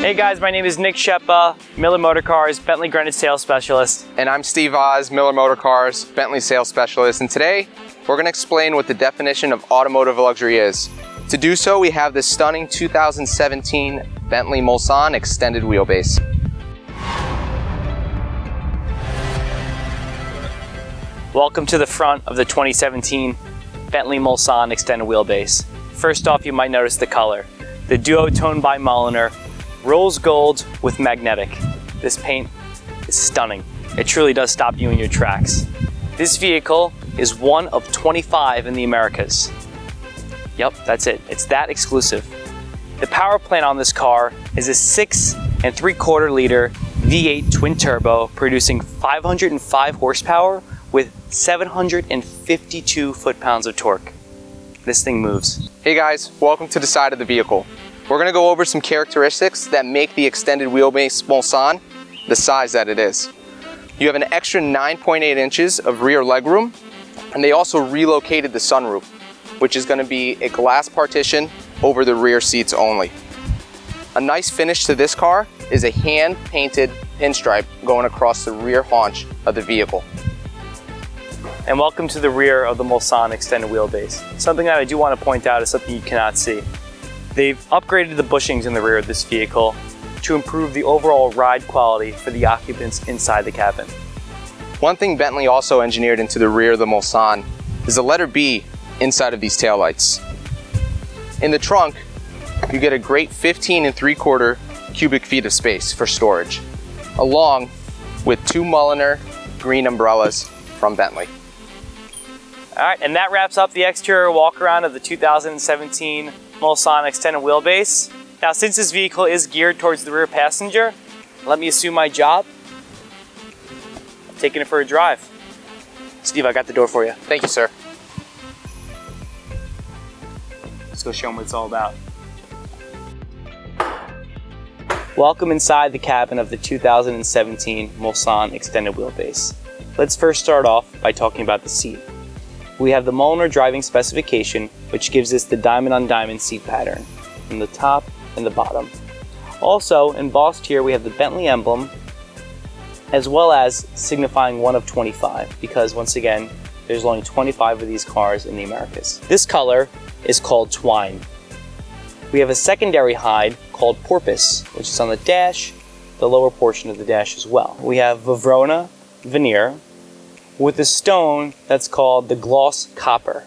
Hey guys, my name is Nick Scheppa, Miller Motorcars, Bentley Granite Sales Specialist. And I'm Steve Oz, Miller Motorcars, Bentley Sales Specialist. And today, we're going to explain what the definition of automotive luxury is. To do so, we have this stunning 2017 Bentley Mulsanne extended wheelbase. Welcome to the front of the 2017 Bentley Mulsanne extended wheelbase. First off, you might notice the color. The duotone by Mulliner, rose gold with magnetic. This paint is stunning. It truly does stop you in your tracks. This vehicle is one of 25 in the Americas. Yep, that's it. It's that exclusive. The power plant on this car is a 6 3/4 liter V8 twin turbo producing 505 horsepower with 752 foot-pounds of torque. This thing moves. Hey guys, welcome to the side of the vehicle. We're going to go over some characteristics that make the extended wheelbase Mulsanne the size that it is. You have an extra 9.8 inches of rear legroom, and they also relocated the sunroof, which is going to be a glass partition over the rear seats only. A nice finish to this car is a hand-painted pinstripe going across the rear haunch of the vehicle. And welcome to the rear of the Mulsanne extended wheelbase. Something that I do want to point out is something you cannot see. They've upgraded the bushings in the rear of this vehicle to improve the overall ride quality for the occupants inside the cabin. One thing Bentley also engineered into the rear of the Mulsanne is the letter B inside of these taillights. In the trunk, you get a great 15 3/4 cubic feet of space for storage, along with 2 Mulliner green umbrellas from Bentley. All right, and that wraps up the exterior walk around of the 2017 Mulsanne extended wheelbase. Now, since this vehicle is geared towards the rear passenger, let me assume my job. I'm taking it for a drive. Steve, I got the door for you. Thank you, sir. Let's go show them what it's all about. Welcome inside the cabin of the 2017 Mulsanne extended wheelbase. Let's first start off by talking about the seat. We have the Mulliner driving specification, which gives us the diamond on diamond seat pattern from the top and the bottom. Also embossed here we have the Bentley emblem, as well as signifying one of 25, because once again there's only 25 of these cars in the Americas. This color is called twine. We have a secondary hide called porpoise, which is on the dash, the lower portion of the dash as well. We have Verona veneer with a stone that's called the gloss copper.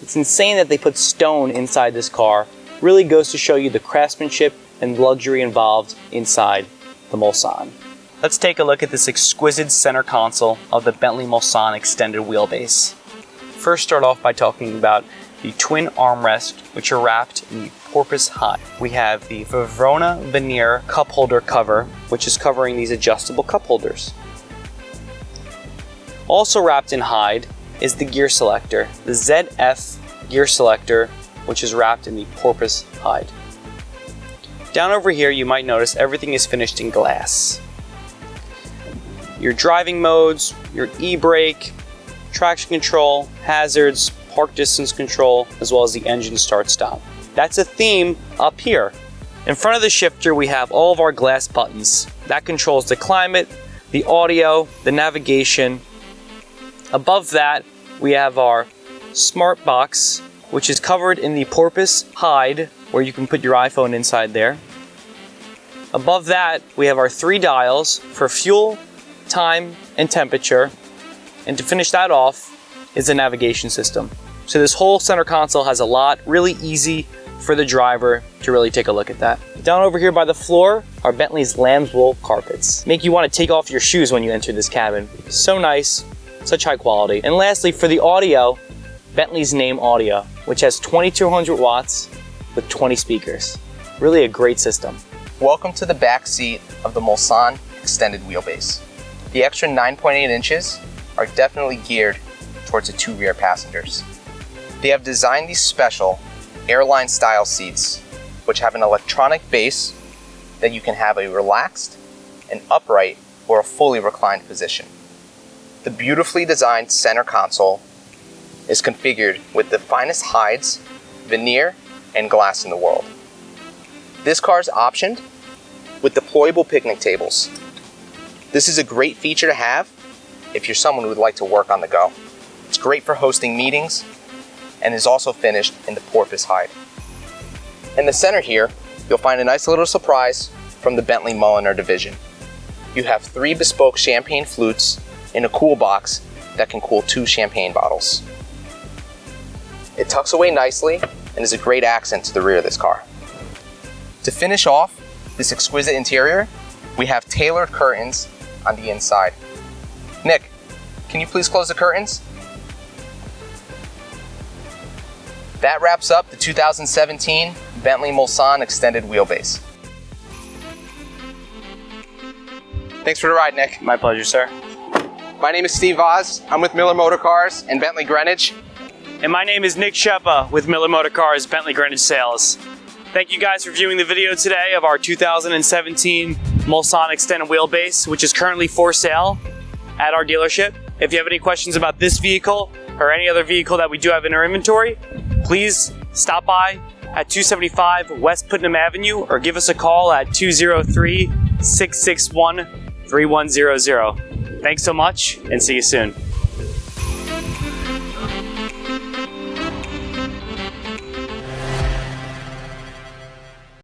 It's insane that they put stone inside this car. Really goes to show you the craftsmanship and luxury involved inside the Mulsanne. Let's take a look at this exquisite center console of the Bentley Mulsanne extended wheelbase. First start off by talking about the twin armrests, which are wrapped in the porpoise hide. We have the Verona veneer cup holder cover, which is covering these adjustable cup holders. Also wrapped in hide is the gear selector, the ZF gear selector, which is wrapped in the porpoise hide. Down over here you might notice everything is finished in glass. Your driving modes, your e-brake, traction control, hazards, park distance control, as well as the engine start stop. That's a theme up here. In front of the shifter we have all of our glass buttons. That controls the climate, the audio, the navigation. Above that, we have our smart box, which is covered in the porpoise hide, where you can put your iPhone inside there. Above that, we have our 3 dials for fuel, time, and temperature. And to finish that off is the navigation system. So this whole center console has a lot, really easy for the driver to really take a look at that. Down over here by the floor are Bentley's lamb's wool carpets. Make you want to take off your shoes when you enter this cabin. So nice. Such high quality. And lastly, for the audio, Bentley's Name Audio, which has 2200 watts with 20 speakers. Really a great system. Welcome to the back seat of the Mulsanne extended wheelbase. The extra 9.8 inches are definitely geared towards the 2 rear passengers. They have designed these special airline style seats, which have an electronic base that you can have a relaxed, an upright, or a fully reclined position. The beautifully designed center console is configured with the finest hides, veneer, and glass in the world. This car is optioned with deployable picnic tables. This is a great feature to have if you're someone who would like to work on the go. It's great for hosting meetings and is also finished in the porpoise hide. In the center here, you'll find a nice little surprise from the Bentley Mulliner division. You have 3 bespoke champagne flutes in a cool box that can cool 2 champagne bottles. It tucks away nicely and is a great accent to the rear of this car. To finish off this exquisite interior, we have tailored curtains on the inside. Nick, can you please close the curtains? That wraps up the 2017 Bentley Mulsanne extended wheelbase. Thanks for the ride, Nick. My pleasure, sir. My name is Steve Voss. I'm with Miller Motorcars and Bentley Greenwich. And my name is Nick Scheppa with Miller Motorcars, Bentley Greenwich Sales. Thank you guys for viewing the video today of our 2017 Mulsanne extended wheelbase, which is currently for sale at our dealership. If you have any questions about this vehicle or any other vehicle that we do have in our inventory, please stop by at 275 West Putnam Avenue or give us a call at 203-661-3100. Thanks so much and see you soon.